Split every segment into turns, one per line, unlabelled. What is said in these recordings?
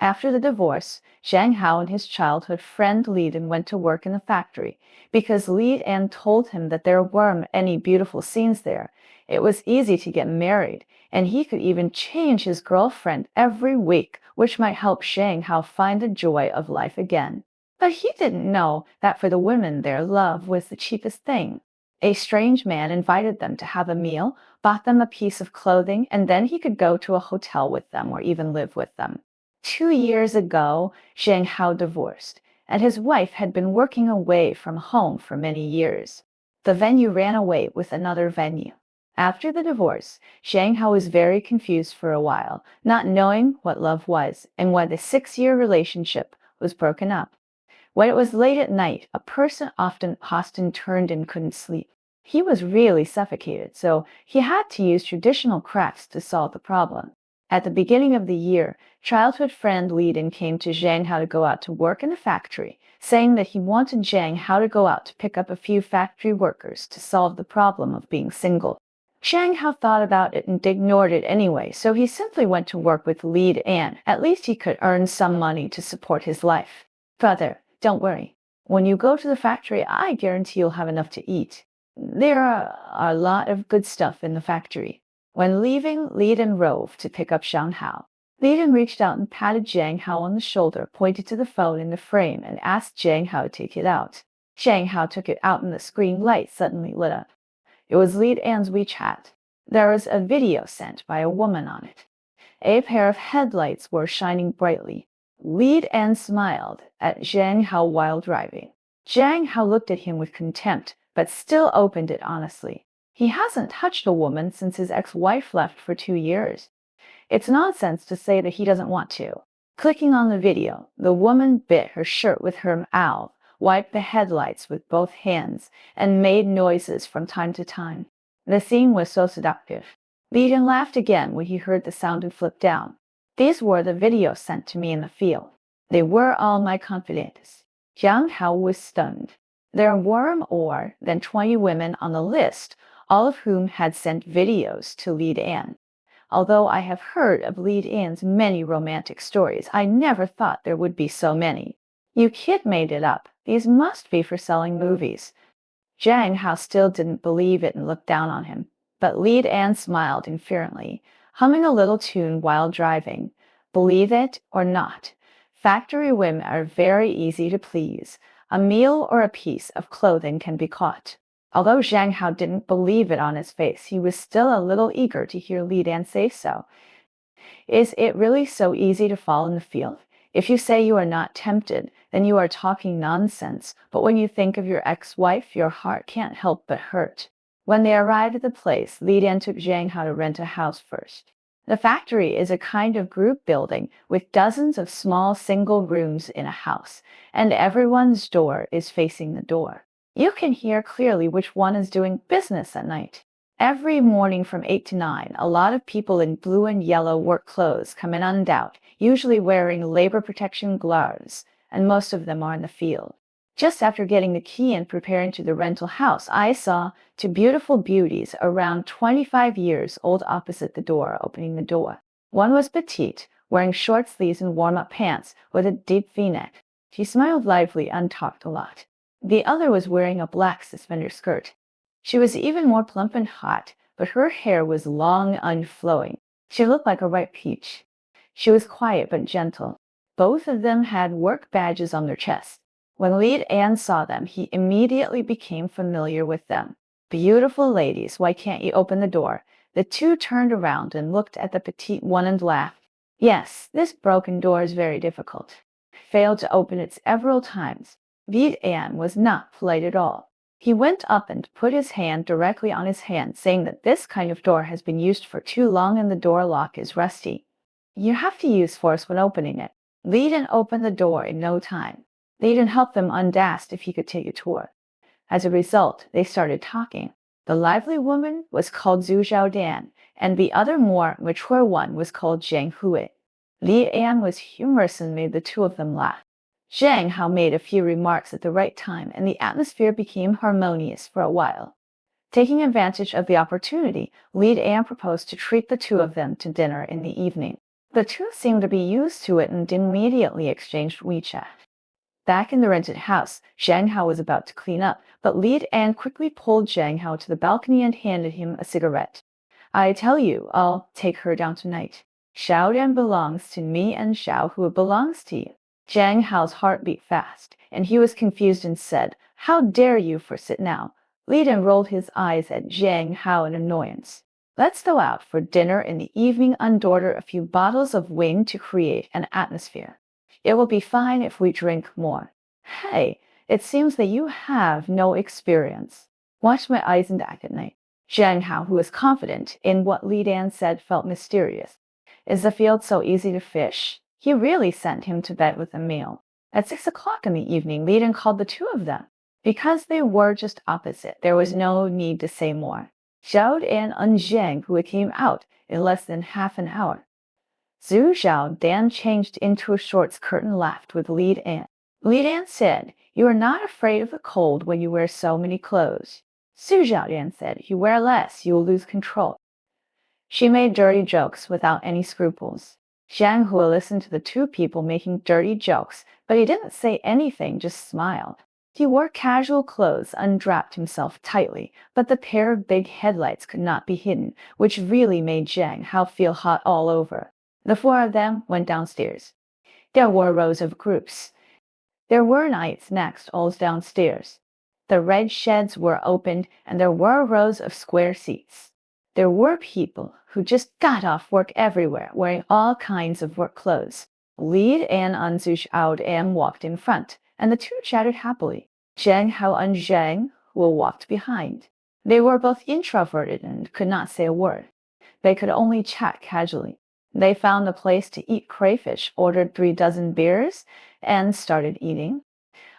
After the divorce, Zhang Hao and his childhood friend Li Dan went to work in the factory because Li Dan told him that there weren't any beautiful scenes there. It was easy to get married, and he could even change his girlfriend every week, which might help Zhang Hao find the joy of life again. But he didn't know that for the women there, love was the cheapest thing. A strange man invited them to have a meal, bought them a piece of clothing, and then he could go to a hotel with them or even live with them. 2 years ago, Zhang Hao divorced, and his wife had been working away from home for many years. The venue ran away with another venue. After the divorce, Zhang Hao was very confused for a while, not knowing what love was and why the 6-year relationship was broken up. When it was late at night, a person often turned and couldn't sleep. He was really suffocated, so he had to use traditional crafts to solve the problem. At the beginning of the year, childhood friend Li Dan came to Zhang Hao to go out to work in the factory, saying that he wanted Zhang Hao to go out to pick up a few factory workers to solve the problem of being single. Zhang Hao thought about it and ignored it anyway, so he simply went to work with Li Dan. At least he could earn some money to support his life. Brother, don't worry. When you go to the factory, I guarantee you'll have enough to eat. There are a lot of good stuff in the factory. When leaving, Li Dan rove to pick up Zhang Hao. Li Dan reached out and patted Zhang Hao on the shoulder, pointed to the phone in the frame, and asked Zhang Hao to take it out. Zhang Hao took it out and the screen light suddenly lit up. It was Li Dan's WeChat. There was a video sent by a woman on it. A pair of headlights were shining brightly. Li Dan smiled at Zhang Hao while driving. Zhang Hao looked at him with contempt, but still opened it honestly. He hasn't touched a woman since his ex-wife left for 2 years. It's nonsense to say that he doesn't want to. Clicking on the video, the woman bit her shirt with her mouth, wiped the headlights with both hands, and made noises from time to time. The scene was so seductive. Li Dan laughed again when he heard the sound and flipped down. These were the videos sent to me in the field. They were all my confidants. Zhang Hao was stunned. There were more than 20 women on the list, all of whom had sent videos to Li Dan. Although I have heard of Li Dan's many romantic stories, I never thought there would be so many. You kid made it up. These must be for selling movies. Zhang Hao still didn't believe it and looked down on him, but Li Dan smiled indifferently, humming a little tune while driving. Believe it or not, factory women are very easy to please. A meal or a piece of clothing can be caught. Although Zhang Hao didn't believe it on his face, he was still a little eager to hear Li Dan say so. Is it really so easy to fall in the field? If you say you are not tempted, then you are talking nonsense, but when you think of your ex-wife, your heart can't help but hurt. When they arrived at the place, Li Dan took Zhang Hao to rent a house first. The factory is a kind of group building with dozens of small single rooms in a house, and everyone's door is facing the door. You can hear clearly which one is doing business at night. Every morning from 8 to 9, a lot of people in blue and yellow work clothes come in on doubt, usually wearing labor protection gloves, and most of them are in the field. Just after getting the key and preparing to the rental house, I saw 2 beautiful beauties around 25 years old opposite the door, opening the door. One was petite, wearing short sleeves and warm-up pants with a deep V-neck. She smiled lively and talked a lot. The other was wearing a black suspender skirt. She was even more plump and hot, but her hair was long and flowing. She looked like a ripe peach. She was quiet but gentle. Both of them had work badges on their chests. When Li Dan saw them, he immediately became familiar with them. Beautiful ladies, why can't you open the door? The two turned around and looked at the petite one and laughed. Yes, this broken door is very difficult. Failed to open it several times. Li Dan was not polite at all. He went up and put his hand directly on his hand, saying that this kind of door has been used for too long and the door lock is rusty. You have to use force when opening it. Li Dan opened the door in no time. Li Dan helped them and asked if he could take a tour. As a result, they started talking. The lively woman was called Zhu Zhaodan, and the other more mature one was called Zhang Hui. Li Dan was humorous and made the two of them laugh. Zhang Hao made a few remarks at the right time, and the atmosphere became harmonious for a while. Taking advantage of the opportunity, Li Dan proposed to treat the two of them to dinner in the evening. The two seemed to be used to it and immediately exchanged WeChat. Back in the rented house, Zhang Hao was about to clean up, but Li An quickly pulled Zhang Hao to the balcony and handed him a cigarette. I tell you, I'll take her down tonight. Xiao Dan belongs to me and Xiao Hu belongs to you. Zhang Hao's heart beat fast, and he was confused and said, How dare you force it now? Li Dan rolled his eyes at Zhang Hao in annoyance. Let's go out for dinner in the evening and order a few bottles of wine to create an atmosphere. It will be fine if we drink more. Hey, it seems that you have no experience. Watch my eyes and act at night. Zhang Hao, who was confident in what Li Dan said, felt mysterious. Is the field so easy to fish? He really sent him to bed with a meal. At 6 o'clock in the evening, Li Dan called the two of them. Because they were just opposite, there was no need to say more. Xiao Dan and Zhang Hu came out in less than half an hour. Zhu Zhao Dan changed into a short skirt and laughed with Li Dan. Li Dan said, You are not afraid of the cold when you wear so many clothes. Zhu Zhao Dan said, You wear less, you will lose control. She made dirty jokes without any scruples. Zhang Hu listened to the two people making dirty jokes, but he didn't say anything, just smiled. He wore casual clothes and draped himself tightly, but the pair of big headlights could not be hidden, which really made Zhang Hao feel hot all over. The four of them went downstairs. There were rows of groups. There were nights next all downstairs. The red sheds were opened, and there were rows of square seats. There were people who just got off work everywhere, wearing all kinds of work clothes. Li and Zhu Zhao walked in front, and the two chatted happily. Zhang Hao and Zhang Hu walked behind. They were both introverted and could not say a word. They could only chat casually. They found a place to eat crayfish, ordered 3 dozen beers, and started eating.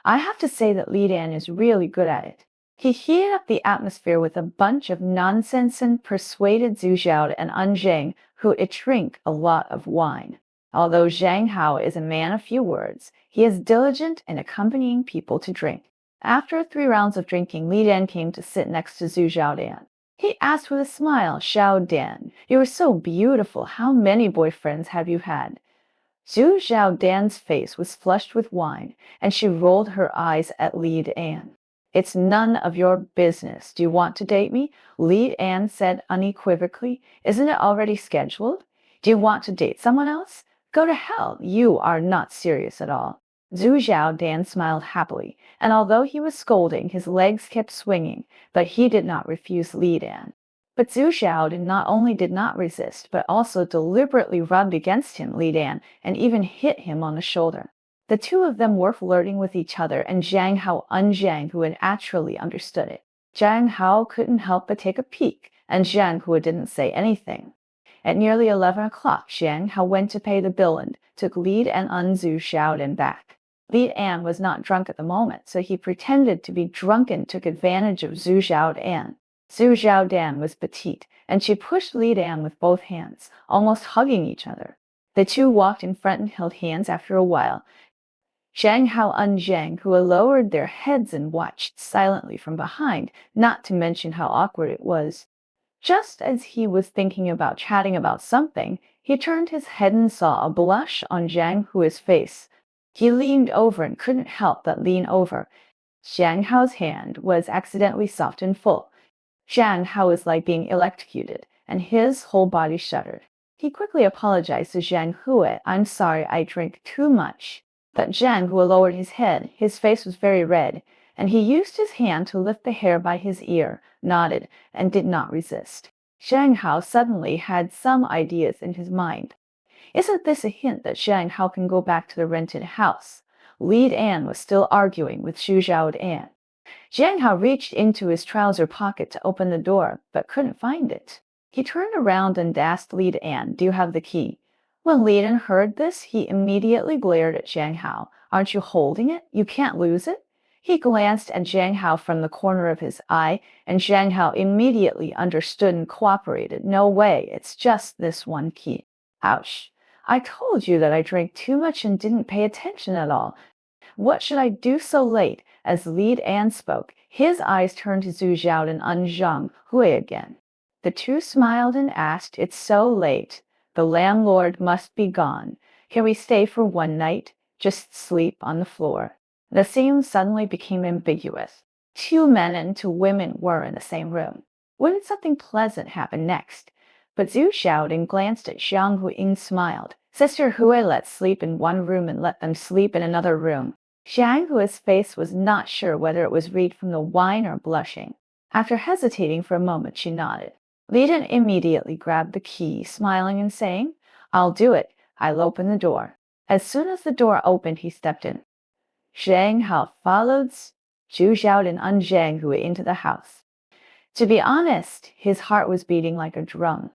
I have to say that Li Dan is really good at it. He heated up the atmosphere with a bunch of nonsense and persuaded Zhu Zhao and An Zhang, who drink a lot of wine. Although Zhang Hao is a man of few words, he is diligent in accompanying people to drink. After 3 rounds of drinking, Li Dan came to sit next to Zhu Zhao Dan. He asked with a smile, Xiao Dan, you are so beautiful. How many boyfriends have you had? Zhu Zhao Dan's face was flushed with wine, and she rolled her eyes at Li Dan. It's none of your business. Do you want to date me? Li Dan said unequivocally. Isn't it already scheduled? Do you want to date someone else? Go to hell. You are not serious at all. Zhu Zhao Dan smiled happily, and although he was scolding, his legs kept swinging, but he did not refuse Li Dan. But Zhu Zhao not only did not resist, but also deliberately rubbed against him, Li Dan, and even hit him on the shoulder. The two of them were flirting with each other, and Zhang Hao and Zhang Hu naturally understood it. Zhang Hao couldn't help but take a peek, and Zhang Hu didn't say anything. At nearly 11 o'clock, Zhang Hao went to pay the bill and took Li Dan and Zhu Zhao Dan back. Li Dan was not drunk at the moment, so he pretended to be drunk and took advantage of Zhu Zhao Dan. Zhu Zhao Dan was petite, and she pushed Li Dan with both hands, almost hugging each other. The two walked in front and held hands after a while. Zhang Hao and Zhang Hu lowered their heads and watched silently from behind, not to mention how awkward it was. Just as he was thinking about chatting about something, he turned his head and saw a blush on Zhang Hu's face. He leaned over and couldn't help but lean over. Zhang Hao's hand was accidentally soft and full. Zhang Hao was like being electrocuted, and his whole body shuddered. He quickly apologized to Zhang Hu. I'm sorry, I drank too much. But Zhang Hu lowered his head. His face was very red, and he used his hand to lift the hair by his ear, nodded, and did not resist. Zhang Hao suddenly had some ideas in his mind. Isn't this a hint that Zhang Hao can go back to the rented house? Li Dan was still arguing with Zhu Zhao Dan. Zhang Hao reached into his trouser pocket to open the door, but couldn't find it. He turned around and asked Li Dan, Do you have the key? When Li Dan heard this, he immediately glared at Zhang Hao. Aren't you holding it? You can't lose it. He glanced at Zhang Hao from the corner of his eye, and Zhang Hao immediately understood and cooperated. No way, it's just this one key. Ouch. I told you that I drank too much and didn't pay attention at all. What should I do so late? As Li Dan spoke, his eyes turned to Zhu Zhao and Zhang Hu again. The two smiled and asked, It's so late. The landlord must be gone. Can we stay for one night? Just sleep on the floor. The scene suddenly became ambiguous. Two men and two women were in the same room. Wouldn't something pleasant happen next? But Zhu Xiaoding glanced at Zhang Hao and smiled. Sister Hui, let's sleep in one room and let them sleep in another room. Zhang Hui's face was not sure whether it was red from the wine or blushing. After hesitating for a moment, she nodded. Li Dan immediately grabbed the key, smiling and saying, I'll do it. I'll open the door. As soon as the door opened, he stepped in. Zhang Hao followed Zhu Xiaoding and Zhang Hui into the house. To be honest, his heart was beating like a drum.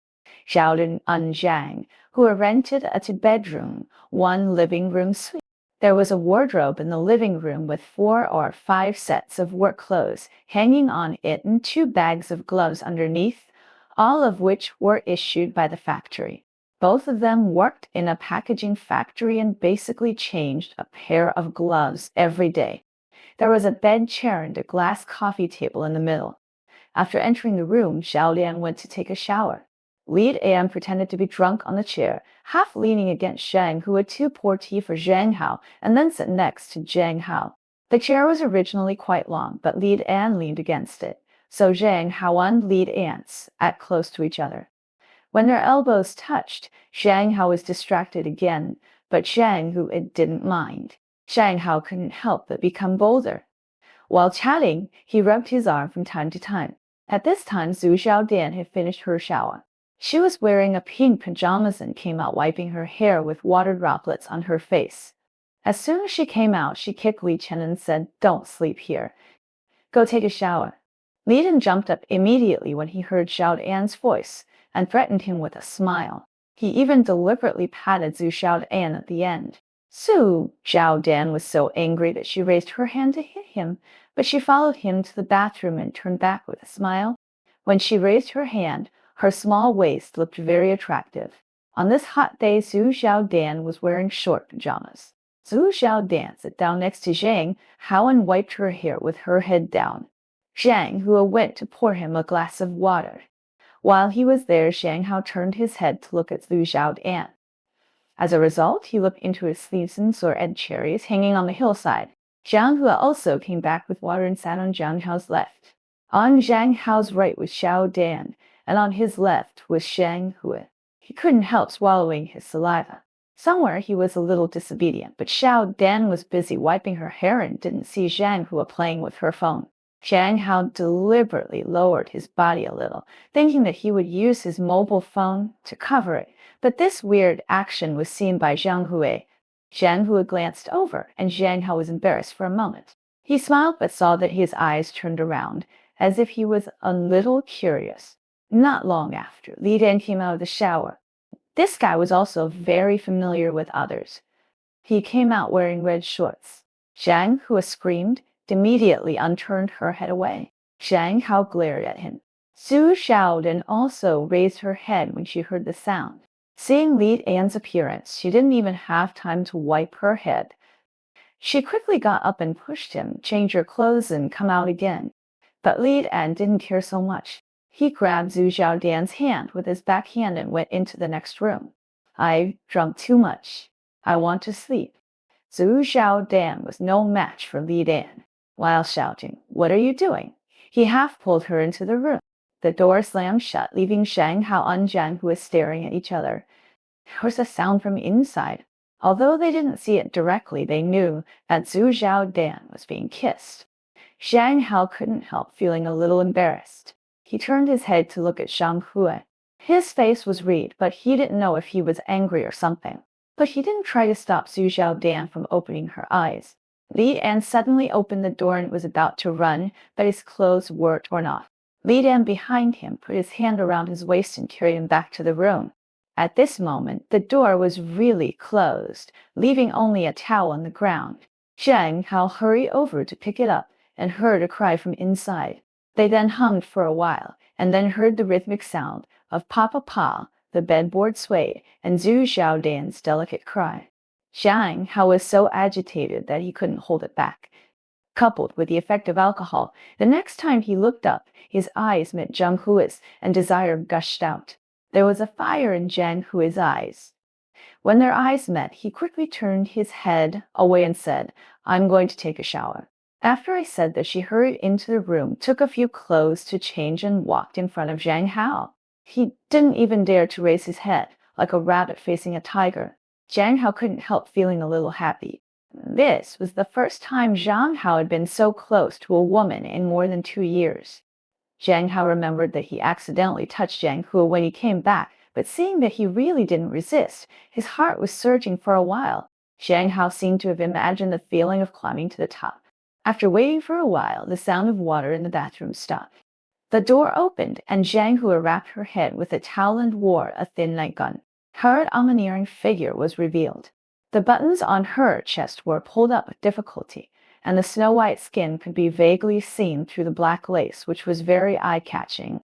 Xiaoding and Zhang, who had rented a two-bedroom, one living room suite. There was a wardrobe in the living room with 4 or 5 sets of work clothes hanging on it and 2 bags of gloves underneath, all of which were issued by the factory. Both of them worked in a packaging factory and basically changed a pair of gloves every day. There was a bed chair and a glass coffee table in the middle. After entering the room, Xiao Lian went to take a shower. Li Dan pretended to be drunk on the chair, half leaning against Zhang, who had 2 pour tea for Zhang Hao, and then sat next to Zhang Hao. The chair was originally quite long, but Li Dan leaned against it, so Zhang Hao and Li Dan sat close to each other. When their elbows touched, Zhang Hao was distracted again, but Zhang Hu didn't mind. Zhang Hao couldn't help but become bolder. While chatting, he rubbed his arm from time to time. At this time, Zhu Xiaodian had finished her shower. She was wearing a pink pajamas and came out wiping her hair with water droplets on her face. As soon as she came out, she kicked Li Chen and said, Don't sleep here. Go take a shower. Li Dan jumped up immediately when he heard Xiaodian's voice and threatened him with a smile. He even deliberately patted Zhu Xiaodian at the end. Zhu Xiaodian was so angry that she raised her hand to hit him, but she followed him to the bathroom and turned back with a smile. When she raised her hand, her small waist looked very attractive. On this hot day, Zhu Xiaodian was wearing short pajamas. Zhu Xiaodian sat down next to Zhang Hao and wiped her hair with her head down. Zhang Hao went to pour him a glass of water. While he was there, Zhang Hao turned his head to look at Zhu Xiaodian. As a result, he looked into his sleeves and saw red cherries hanging on the hillside. Zhang Hao also came back with water and sat on Zhang Hao's left. On Zhang Hao's right was Xiaodian, and on his left was Zhang Hui. He couldn't help swallowing his saliva. Somewhere he was a little disobedient, but Xiaodian was busy wiping her hair and didn't see Zhang Hui playing with her phone. Zhang Hao deliberately lowered his body a little, thinking that he would use his mobile phone to cover it, but this weird action was seen by Zhang Hui. Zhang Hui glanced over, and Zhang Hao was embarrassed for a moment. He smiled but saw that his eyes turned around, as if he was a little curious. Not long after, Li Dan came out of the shower. This guy was also very familiar with others. He came out wearing red shorts. Zhang Hui screamed, immediately turned her head away. Zhang Hao glared at him. Zhu Xiaodin also raised her head when she heard the sound. Seeing Li Dan's appearance, she didn't even have time to wipe her head. She quickly got up and pushed him, change her clothes, and come out again. But Li Dan didn't care so much. He grabbed Zhu Xiaodian's hand with his back hand and went into the next room. I've drunk too much. I want to sleep. Zhu Xiaodian was no match for Li Dan. While shouting, What are you doing? He half pulled her into the room. The door slammed shut, leaving Zhang Hao and Zhang Hui staring at each other. There was a sound from inside. Although they didn't see it directly, they knew that Zhu Xiaodian was being kissed. Zhang Hao couldn't help feeling a little embarrassed. He turned his head to look at Zhang Hui. His face was red, but he didn't know if he was angry or something. But he didn't try to stop Zhu Xiaodian from opening her eyes. Li Dan suddenly opened the door and was about to run, but his clothes were torn off. Li Dan behind him put his hand around his waist and carried him back to the room. At this moment, the door was really closed, leaving only a towel on the ground. Zhang Hao hurried over to pick it up and heard a cry from inside. They then hummed for a while, and then heard the rhythmic sound of "Pa Pa Pa," the bedboard swayed, and Zhu Xiaodian's delicate cry. Zhang Hao was so agitated that he couldn't hold it back. Coupled with the effect of alcohol, the next time he looked up, his eyes met Zhang Hui's, and desire gushed out. There was a fire in Zhang Hui's eyes. When their eyes met, he quickly turned his head away and said, "I'm going to take a shower." After I said this, she hurried into the room, took a few clothes to change, and walked in front of Zhang Hao. He didn't even dare to raise his head, like a rabbit facing a tiger. Zhang Hao couldn't help feeling a little happy. This was the first time Zhang Hao had been so close to a woman in more than 2 years. Zhang Hao remembered that he accidentally touched Zhang Hu when he came back, but seeing that he really didn't resist, his heart was surging for a while. Zhang Hao seemed to have imagined the feeling of climbing to the top. After waiting for a while, the sound of water in the bathroom stopped. The door opened, and Zhang Hu wrapped her head with a towel and wore a thin nightgown. Her domineering figure was revealed. The buttons on her chest were pulled up with difficulty, and the snow-white skin could be vaguely seen through the black lace, which was very eye-catching.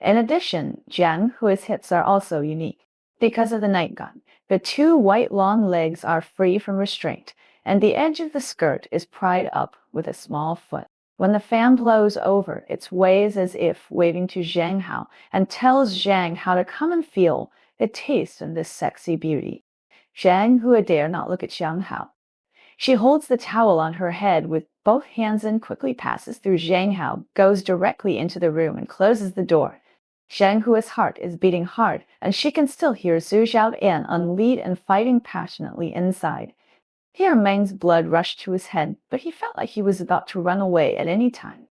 In addition, Zhang Hui's hips are also unique. Because of the nightgown, the two white long legs are free from restraint, and the edge of the skirt is pried up with a small foot. When the fan blows over, it sways as if waving to Zhang Hao and tells Zhang Hao to come and feel the taste of this sexy beauty. Zhang Hu dare not look at Zhang Hao. She holds the towel on her head with both hands and quickly passes through Zhang Hao, goes directly into the room and closes the door. Zhang Hui's heart is beating hard, and she can still hear Zhu Xiaoyan on lead and fighting passionately inside. Man's blood rushed to his head, but he felt like he was about to run away at any time.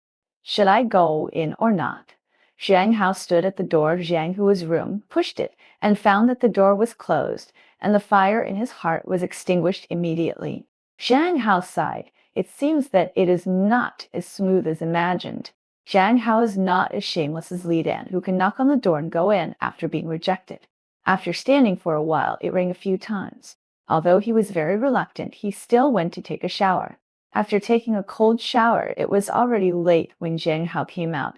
Should I go in or not? Zhang Hao stood at the door of Zhang Hui's room, pushed it, and found that the door was closed, and the fire in his heart was extinguished immediately. Zhang Hao sighed. It seems that it is not as smooth as imagined. Zhang Hao is not as shameless as Li Dan, who can knock on the door and go in after being rejected. After standing for a while, it rang a few times. Although he was very reluctant, he still went to take a shower. After taking a cold shower, it was already late when Zhang Hao came out.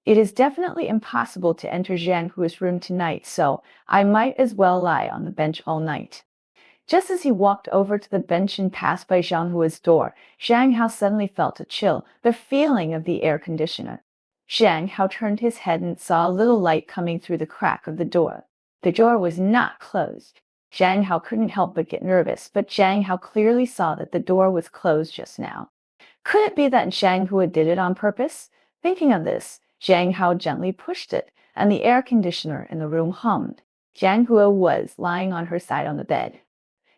It is definitely impossible to enter Zhang Hui's room tonight, so I might as well lie on the bench all night. Just as he walked over to the bench and passed by Zhang Hui's door, Zhang Hao suddenly felt a chill, the feeling of the air conditioner. Zhang Hao turned his head and saw a little light coming through the crack of the door. The door was not closed. Zhang Hao couldn't help but get nervous, but Zhang Hao clearly saw that the door was closed just now. Could it be that Zhang Hua did it on purpose? Thinking of this, Zhang Hao gently pushed it, and the air conditioner in the room hummed. Zhang Hua was lying on her side on the bed.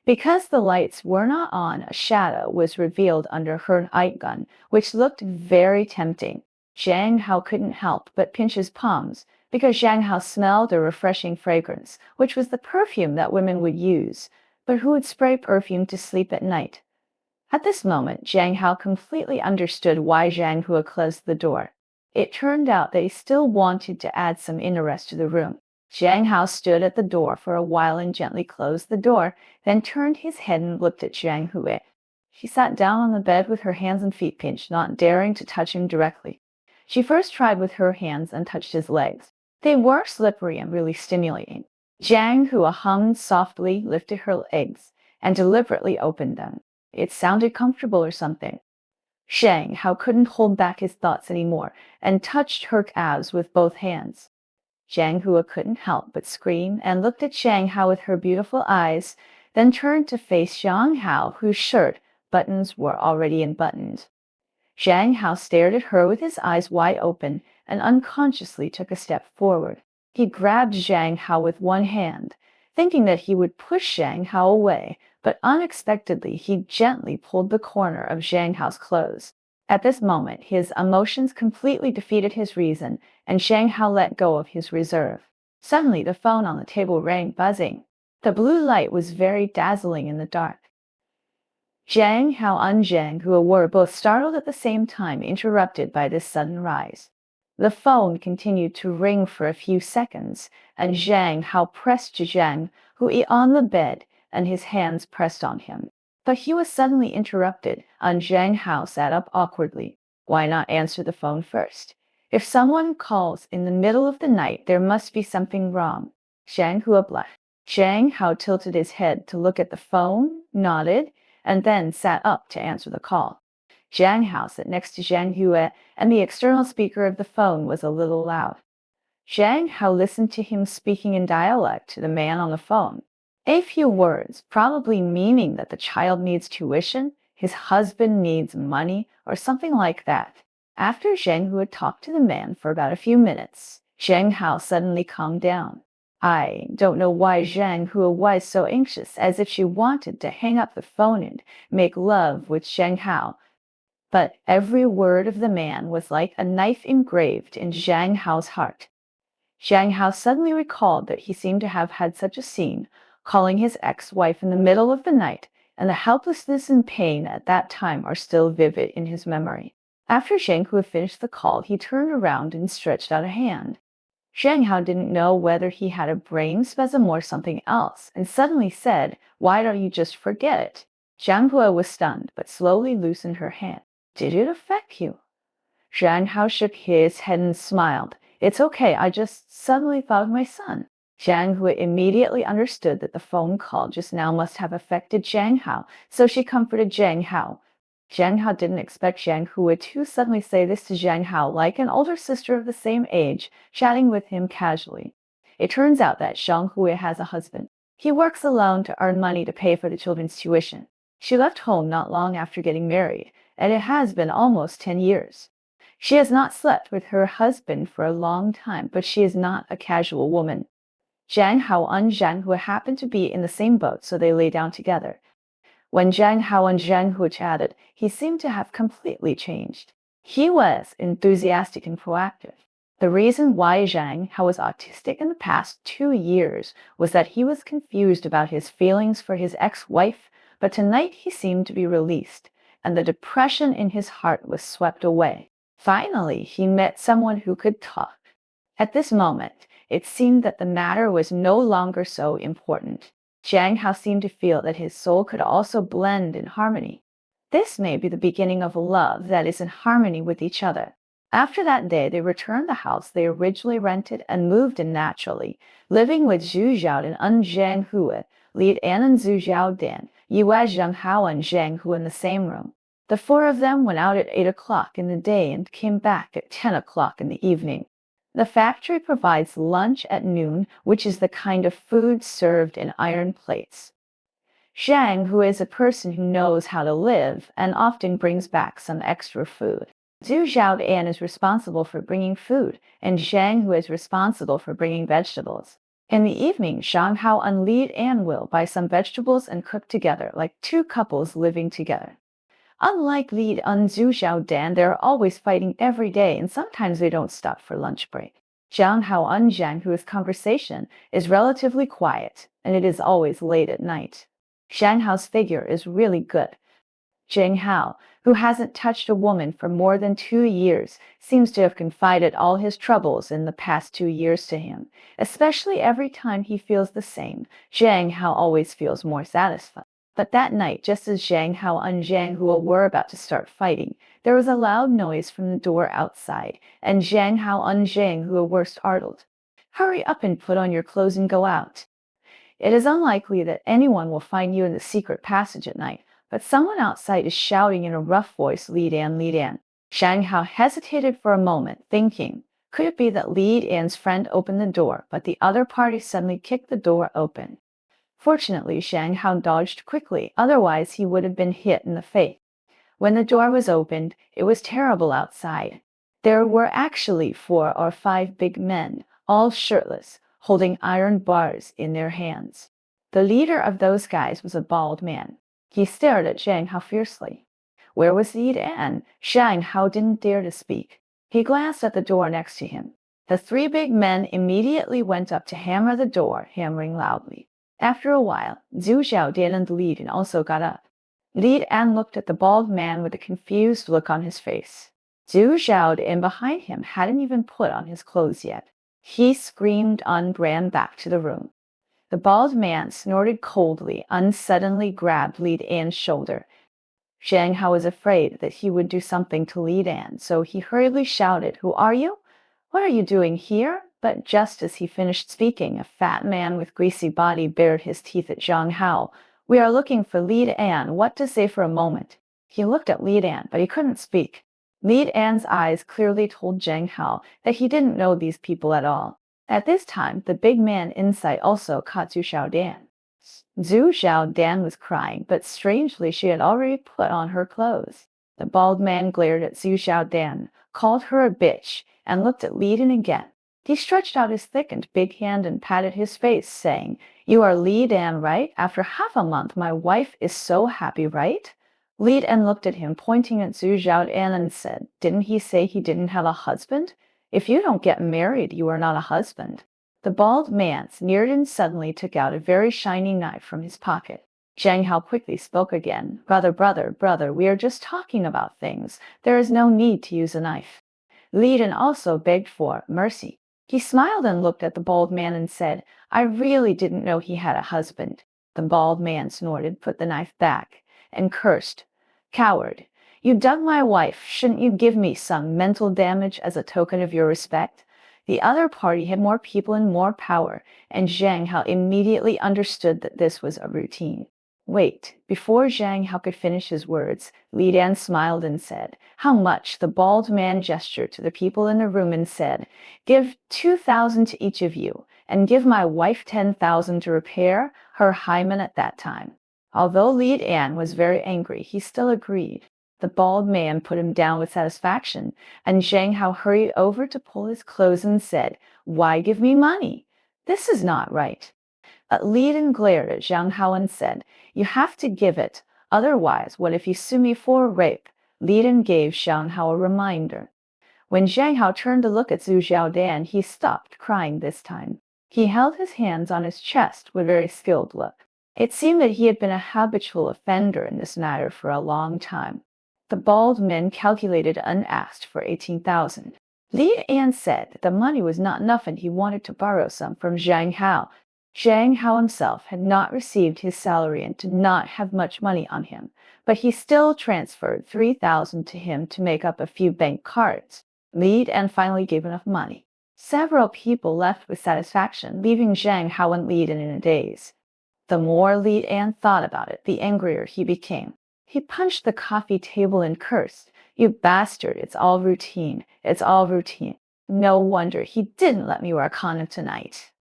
Because the lights were not on, a shadow was revealed under her nightgown, which looked very tempting. Zhang Hao couldn't help but pinch his palms, because Zhang Hao smelled a refreshing fragrance, which was the perfume that women would use. But who would spray perfume to sleep at night? At this moment, Zhang Hao completely understood why Zhang Hua closed the door. It turned out that he still wanted to add some interest to the room. Zhang Hao stood at the door for a while and gently closed the door, then turned his head and looked at Zhang Hua. She sat down on the bed with her hands and feet pinched, not daring to touch him directly. She first tried with her hands and touched his legs. They were slippery and really stimulating. Zhang Hua hummed softly, lifted her legs, and deliberately opened them. It sounded comfortable or something. Zhang Hao couldn't hold back his thoughts anymore and touched her calves with both hands. Zhang Hua couldn't help but scream and looked at Zhang Hao with her beautiful eyes, then turned to face Zhang Hao, whose shirt buttons were already unbuttoned. Zhang Hao stared at her with his eyes wide open and unconsciously took a step forward. He grabbed Zhang Hao with one hand, thinking that he would push Zhang Hao away, but unexpectedly he gently pulled the corner of Zhang Hao's clothes. At this moment, his emotions completely defeated his reason, and Zhang Hao let go of his reserve. Suddenly, the phone on the table rang, buzzing. The blue light was very dazzling in the dark. Zhang Hao and Zhang Hua were both startled at the same time, interrupted by this sudden rise. The phone continued to ring for a few seconds, and Zhang Hao pressed Zhang Hua on the bed, and his hands pressed on him. But he was suddenly interrupted, and Zhang Hao sat up awkwardly. Why not answer the phone first? If someone calls in the middle of the night, there must be something wrong. Zhang Hua blushed. Zhang Hao tilted his head to look at the phone, nodded, and then sat up to answer the call. Zhang Hao sat next to Zhang Hua, and the external speaker of the phone was a little loud. Zhang Hao listened to him speaking in dialect to the man on the phone. A few words, probably meaning that the child needs tuition, his husband needs money, or something like that. After Zhang Hu had talked to the man for about a few minutes, Zhang Hao suddenly calmed down. I don't know why Zhang Hu was so anxious, as if she wanted to hang up the phone and make love with Zhang Hao. But every word of the man was like a knife engraved in Zhang Hao's heart. Zhang Hao suddenly recalled that he seemed to have had such a scene, calling his ex-wife in the middle of the night, and the helplessness and pain at that time are still vivid in his memory. After Zhang Hu had finished the call, he turned around and stretched out a hand. Zhang Hao didn't know whether he had a brain spasm or something else, and suddenly said, "Why don't you just forget it?" Zhang Hua was stunned, but slowly loosened her hand. "Did it affect you?" Zhang Hao shook his head and smiled. "It's okay, I just suddenly thought of my son." Zhang Hu immediately understood that the phone call just now must have affected Zhang Hao, so she comforted Zhang Hao. Zhang Hao didn't expect Zhang Hu to suddenly say this to Zhang Hao, like an older sister of the same age, chatting with him casually. It turns out that Zhang Hu has a husband. He works alone to earn money to pay for the children's tuition. She left home not long after getting married, and it has been almost 10 years. She has not slept with her husband for a long time, but she is not a casual woman. Zhang Hao and Zhang Hu happened to be in the same boat, so they lay down together. When Zhang Hao and Zhang Hu chatted, he seemed to have completely changed. He was enthusiastic and proactive. The reason why Zhang Hao was autistic in the past 2 years was that he was confused about his feelings for his ex-wife, but tonight he seemed to be released, and the depression in his heart was swept away. Finally, he met someone who could talk. At this moment, it seemed that the matter was no longer so important. Zhang Hao seemed to feel that his soul could also blend in harmony. This may be the beginning of a love that is in harmony with each other. After that day, they returned the house they originally rented and moved in naturally, living with Zhu Xiaodan and Zhang Hu, Li An and Zhu Xiaodan, Yuan Zhang Hao and Zhang Hu in the same room. The four of them went out at 8 o'clock in the day and came back at 10 o'clock in the evening. The factory provides lunch at noon, which is the kind of food served in iron plates. Zhang, who is a person who knows how to live and often brings back some extra food. Zhu Xiaodan is responsible for bringing food, and Zhang, who is responsible for bringing vegetables. In the evening, Zhang Hao and Li An will buy some vegetables and cook together, like two couples living together. Unlike Li and Zhu Xiaodan, they're always fighting every day, and sometimes they don't stop for lunch break. Zhang Hao and Zhang Hu's conversation is relatively quiet, and it is always late at night. Zhang Hao's figure is really good. Zhang Hao, who hasn't touched a woman for more than 2 years, seems to have confided all his troubles in the past 2 years to him. Especially every time he feels the same, Zhang Hao always feels more satisfied. But that night, just as Zhang Hao and Zhang Hu were about to start fighting, there was a loud noise from the door outside, and Zhang Hao and Zhang Hu were startled. "Hurry up and put on your clothes and go out. It is unlikely that anyone will find you in the secret passage at night, but someone outside is shouting in a rough voice, 'Lead An, lead An.'" Zhang Hao hesitated for a moment, thinking, could it be that Lead An's friend opened the door, but the other party suddenly kicked the door open. Fortunately, Zhang Hao dodged quickly, otherwise he would have been hit in the face. When the door was opened, it was terrible outside. There were actually 4 or 5 big men, all shirtless, holding iron bars in their hands. The leader of those guys was a bald man. He stared at Zhang Hao fiercely. Where was Li An? Zhang Hao didn't dare to speak. He glanced at the door next to him. The 3 big men immediately went up to hammer the door, hammering loudly. After a while, Zhu Xiaodan and Li An also got up. Li An looked at the bald man with a confused look on his face. Zhu Xiaodan behind him hadn't even put on his clothes yet. He screamed and ran back to the room. The bald man snorted coldly and suddenly grabbed Li An's shoulder. Zhang Hao was afraid that he would do something to Li An, so he hurriedly shouted, "Who are you? What are you doing here?" But just as he finished speaking, a fat man with greasy body bared his teeth at Zhang Hao. "We are looking for Li An. What to say for a moment." He looked at Li An, but he couldn't speak. Li An's eyes clearly told Zhang Hao that he didn't know these people at all. At this time, the big man inside also caught Zhu Xiaodan. Zhu Xiaodan was crying, but strangely she had already put on her clothes. The bald man glared at Zhu Xiaodan, called her a bitch, and looked at Li Dan again. He stretched out his thickened big hand and patted his face, saying, "You are Li Dan, right? After half a month, my wife is so happy, right?" Li Dan looked at him, pointing at Zhu Xiaodan, and said, "Didn't he say he didn't have a husband? If you don't get married, you are not a husband." The bald man sneered and suddenly took out a very shiny knife from his pocket. Zhang Hao quickly spoke again. Brother, we are just talking about things. There is no need to use a knife." Li Dan also begged for mercy. He smiled and looked at the bald man and said, "I really didn't know he had a husband." The bald man snorted, put the knife back, and cursed. "Coward! You dug my wife. Shouldn't you give me some mental damage as a token of your respect?" The other party had more people and more power, and Zhang Hao immediately understood that this was a routine. Wait, before Zhang Hao could finish his words, Li Dan smiled and said, "How much?" The bald man gestured to the people in the room and said, "Give 2,000 to each of you, and give my wife 10,000 to repair her hymen at that time." Although Li Dan was very angry, he still agreed. The bald man put him down with satisfaction, and Zhang Hao hurried over to pull his clothes and said, "Why give me money? This is not right." Li Dan glared at Zhang Hao and said, "You have to give it. Otherwise, what if you sue me for rape?" Li Dan gave Zhang Hao a reminder. When Zhang Hao turned to look at Zhu Xiaodan, he stopped crying this time. He held his hands on his chest with a very skilled look. It seemed that he had been a habitual offender in this matter for a long time. The bald man calculated and asked for 18,000. Li Dan said that the money was not enough and he wanted to borrow some from Zhang Hao. Zhang Hao himself had not received his salary and did not have much money on him, but he still transferred 3,000 to him to make up a few bank cards. Li Dan finally gave enough money. Several people left with satisfaction, leaving Zhang Hao and Li Dan in a daze. The more Li Dan thought about it, the angrier he became. He punched the coffee table and cursed, "You bastard, it's all routine. It's all routine. No wonder he didn't let me wear a condom tonight.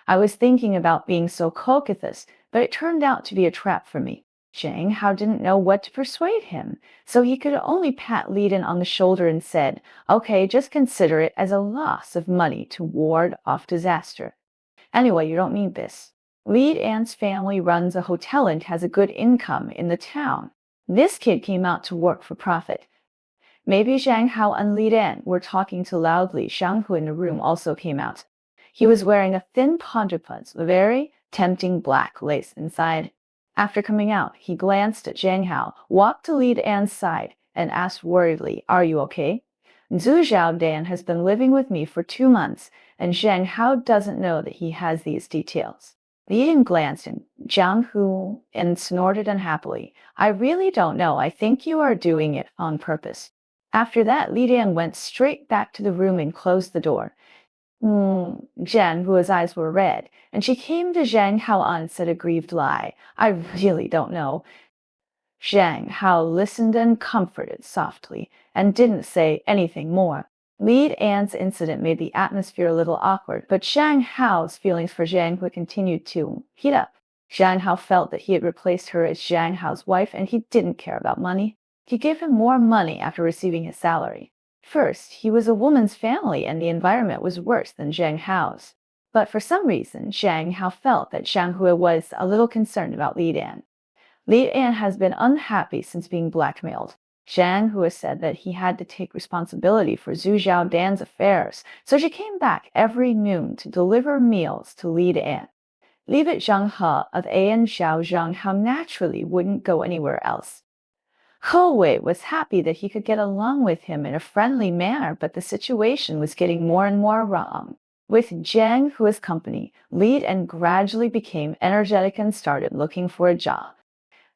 I was thinking about being so coquettish, but it turned out to be a trap for me." Zhang Hao didn't know what to persuade him, so he could only pat Li Dan on the shoulder and said, "Okay, just consider it as a loss of money to ward off disaster. Anyway, you don't need this. Li Dan's family runs a hotel and has a good income in the town. This kid came out to work for profit." Maybe Zhang Hao and Li Dan were talking too loudly. Zhang Hu in the room also came out. He was wearing a thin ponderpants with very tempting black lace inside. After coming out, he glanced at Zhang Hao, walked to Li Dan's side, and asked worriedly, "Are you okay?" "Zhu Xiaodan has been living with me for 2 months, and Zhang Hao doesn't know that he has these details." Li Dan glanced at Zhang Hu and snorted unhappily. "I really don't know. I think you are doing it on purpose." After that, Li Dan went straight back to the room and closed the door. Zhang Hu's eyes were red, and she came to Zhang Hao and said a grieved lie. "I really don't know." Zhang Hao listened and comforted softly, and didn't say anything more. Li Dan's incident made the atmosphere a little awkward, but Zhang Hao's feelings for Zhang Hu continued to heat up. Zhang Hao felt that he had replaced her as Zhang Hao's wife, and he didn't care about money. He gave him more money after receiving his salary. First, he was a woman's family and the environment was worse than Zhang Hao's. But for some reason, Zhang Hao felt that Zhang Hu was a little concerned about Li Dan. Li Dan has been unhappy since being blackmailed. Zhang Hu has said that he had to take responsibility for Zhu Xiaodan's affairs, so she came back every noon to deliver meals to Li Dan. Leave it Zhang He of An Xiao Zhang Hao naturally wouldn't go anywhere else. He Wei was happy that he could get along with him in a friendly manner, but the situation was getting more and more wrong. With Zhang Hu's company, Li Dan gradually became energetic and started looking for a job.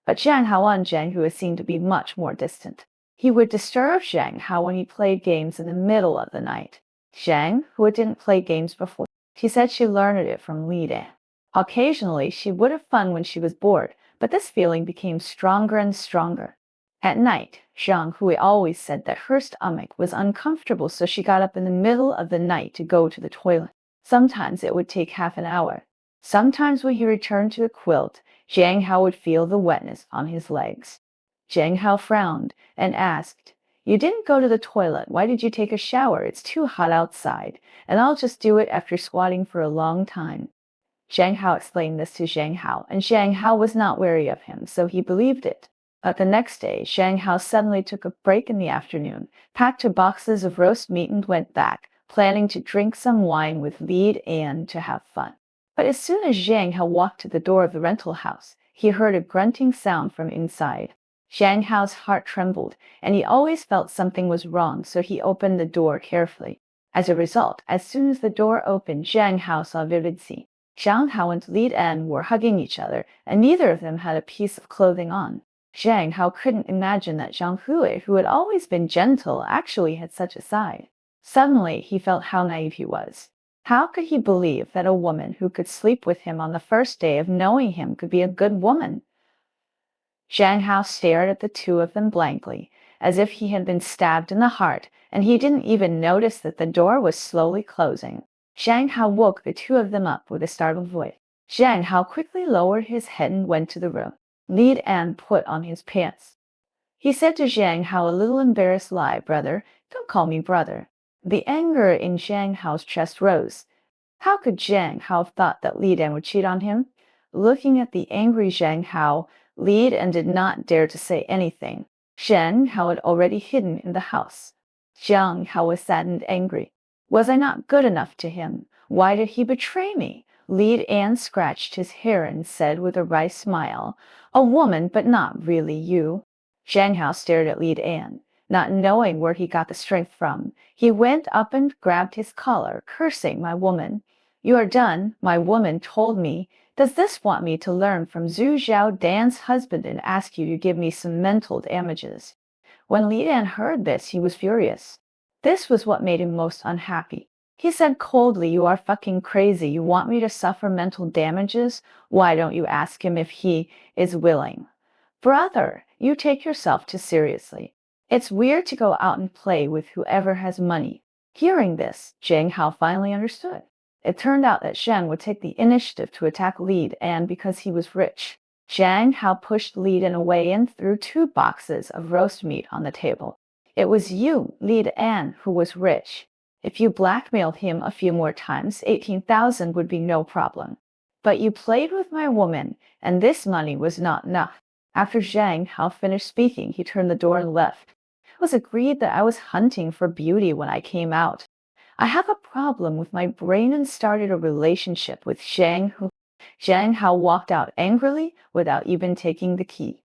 But Zhang Hao and Zhang Hu seemed to be much more distant. He would disturb Zhang Hao when he played games in the middle of the night. Zhang Hu didn't play games before. She said she learned it from Li Dan. Occasionally, she would have fun when she was bored, but this feeling became stronger and stronger. At night, Zhang Hui always said that her stomach was uncomfortable, so she got up in the middle of the night to go to the toilet. Sometimes it would take half an hour. Sometimes when he returned to the quilt, Zhang Hao would feel the wetness on his legs. Zhang Hao frowned and asked, "You didn't go to the toilet. Why did you take a shower? It's too hot outside, and I'll just do it after squatting for a long time." Zhang Hao explained this to Zhang Hao, and Zhang Hao was not wary of him, so he believed it. But the next day, Zhang Hao suddenly took a break in the afternoon, packed 2 boxes of roast meat and went back, planning to drink some wine with Li and to have fun. But as soon as Zhang Hao walked to the door of the rental house, he heard a grunting sound from inside. Zhang Hao's heart trembled, and he always felt something was wrong, so he opened the door carefully. As a result, as soon as the door opened, Zhang Hao saw a vivid scene. Zhang Hao and Li Dan were hugging each other, and neither of them had a piece of clothing on. Zhang Hao couldn't imagine that Zhang Hui, who had always been gentle, actually had such a side. Suddenly, he felt how naive he was. How could he believe that a woman who could sleep with him on the first day of knowing him could be a good woman? Zhang Hao stared at the two of them blankly, as if he had been stabbed in the heart, and he didn't even notice that the door was slowly closing. Zhang Hao woke the two of them up with a startled voice. Zhang Hao quickly lowered his head and went to the room. Li Dan put on his pants. He said to Zhang Hao, a little embarrassed, "Lie, brother. Don't call me brother." The anger in Zhang Hao's chest rose. How could Zhang Hao have thought that Li Dan would cheat on him? Looking at the angry Zhang Hao, Li Dan did not dare to say anything. Zhang Hao had already hidden in the house. Zhang Hao was sad and angry. Was I not good enough to him? Why did he betray me? Li Dan scratched his hair and said with a wry smile, "A woman, but not really you." Zhang Hao stared at Li Dan, not knowing where he got the strength from. He went up and grabbed his collar, cursing, "My woman. You are done. My woman told me. Does this want me to learn from Zhu Zhao Dan's husband and ask you to give me some mental damages?" When Li Dan heard this, he was furious. This was what made him most unhappy. He said coldly, "You are fucking crazy. You want me to suffer mental damages? Why don't you ask him if he is willing?" "Brother, you take yourself too seriously. It's weird to go out and play with whoever has money." Hearing this, Zhang Hao finally understood. It turned out that Zhang would take the initiative to attack Li Dan because he was rich. Zhang Hao pushed Li Dan away and threw 2 boxes of roast meat on the table. "It was you, Li Dan, who was rich. If you blackmailed him a few more times, 18,000 would be no problem. But you played with my woman, and this money was not enough." After Zhang Hao finished speaking, he turned the door and left. It was agreed that I was hunting for beauty when I came out. I have a problem with my brain and started a relationship with Zhang Hu. Zhang Hao walked out angrily without even taking the key.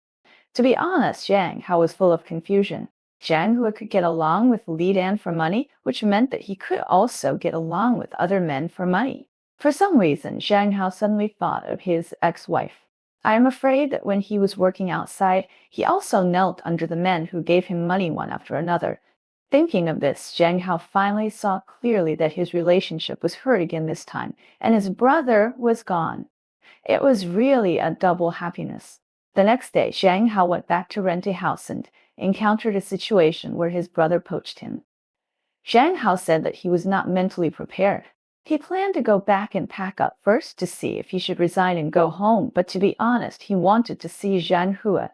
To be honest, Zhang Hao was full of confusion. Zhang Hu could get along with Li Dan for money, which meant that he could also get along with other men for money. For some reason, Zhang Hao suddenly thought of his ex-wife. I am afraid that when he was working outside, he also knelt under the men who gave him money one after another. Thinking of this, Zhang Hao finally saw clearly that his relationship was hurt again this time, and his brother was gone. It was really a double happiness. The next day, Zhang Hao went back to rent a house and encountered a situation where his brother poached him. Zhang Hao said that he was not mentally prepared. He planned to go back and pack up first to see if he should resign and go home, but to be honest, he wanted to see Zhang Hua.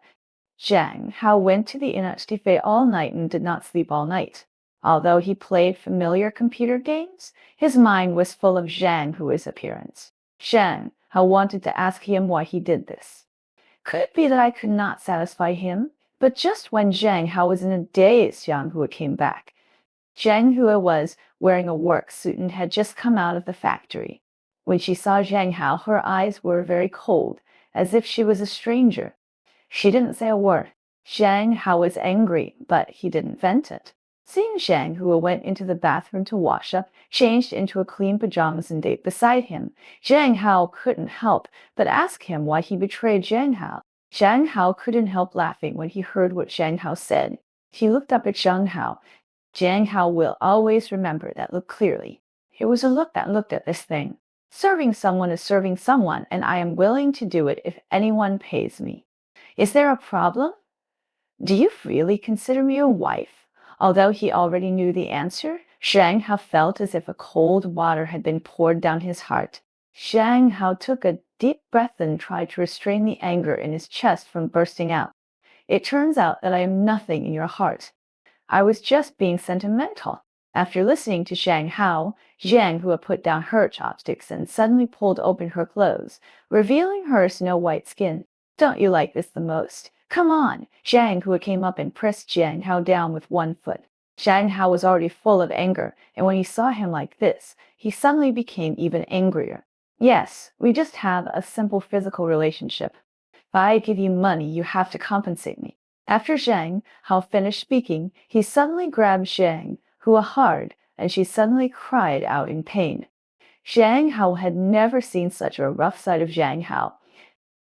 Zhang Hao went to the Inactive all night and did not sleep all night. Although he played familiar computer games, his mind was full of Zhang Hua's appearance. Zhang Hao wanted to ask him why he did this. Could it be that I could not satisfy him? But just when Zhang Hao was in a daze, Zhang Hua came back. Zhang Hua was wearing a work suit and had just come out of the factory. When she saw Zhang Hao, her eyes were very cold, as if she was a stranger. She didn't say a word. Zhang Hao was angry, but he didn't vent it. Seeing Zhang Hua went into the bathroom to wash up, changed into a clean pajamas and ate beside him, Zhang Hao couldn't help but ask him why he betrayed Zhang Hao. Zhang Hao couldn't help laughing when he heard what Zhang Hao said. He looked up at Zhang Hao. Zhang Hao will always remember that look clearly. It was a look that looked at this thing. Serving someone is serving someone, and I am willing to do it if anyone pays me. Is there a problem? Do you really consider me a wife? Although he already knew the answer, Zhang Hao felt as if a cold water had been poured down his heart. Zhang Hao took a deep breath and tried to restrain the anger in his chest from bursting out. It turns out that I am nothing in your heart. I was just being sentimental. After listening to Zhang Hao, Zhang Hua put down her chopsticks and suddenly pulled open her clothes, revealing her snow-white skin. Don't you like this the most? Come on! Zhang Hua came up and pressed Zhang Hao down with one foot. Zhang Hao was already full of anger, and when he saw him like this, he suddenly became even angrier. Yes, we just have a simple physical relationship. If I give you money, you have to compensate me. After Zhang Hao finished speaking, he suddenly grabbed Zhang Hua hard, and she suddenly cried out in pain. Zhang Hao had never seen such a rough side of Zhang Hao.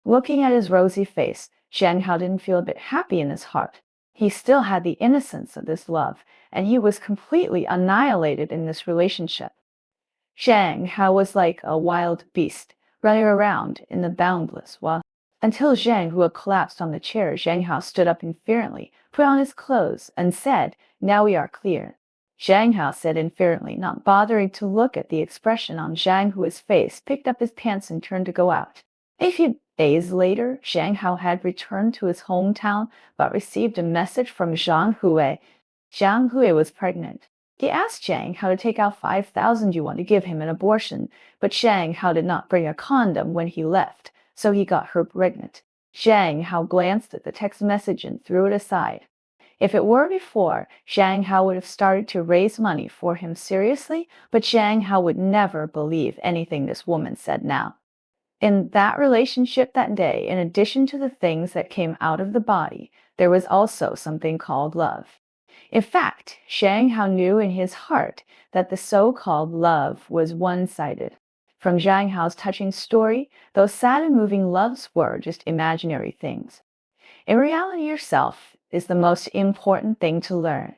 Looking at his rosy face, Zhang Hao didn't feel a bit happy in his heart. He still had the innocence of this love, and he was completely annihilated in this relationship. Zhang Hao was like a wild beast, running around in the boundless wild. Until Zhang Hua collapsed on the chair, Zhang Hao stood up inferently, put on his clothes, and said, "Now we are clear." Zhang Hao said inferently, not bothering to look at the expression on Zhang Hua's face, picked up his pants and turned to go out. A few days later, Zhang Hao had returned to his hometown, but received a message from Zhang Hui. Zhang Hui was pregnant. He asked Zhang Hao to take out 5,000 yuan to give him an abortion, but Zhang Hao did not bring a condom when he left, so he got her pregnant. Zhang Hao glanced at the text message and threw it aside. If it were before, Zhang Hao would have started to raise money for him seriously, but Zhang Hao would never believe anything this woman said now. In that relationship that day, in addition to the things that came out of the body, there was also something called love. In fact, Zhang Hao knew in his heart that the so-called love was one-sided. From Zhang Hao's touching story, those sad and moving loves were just imaginary things. In reality, yourself is the most important thing to learn.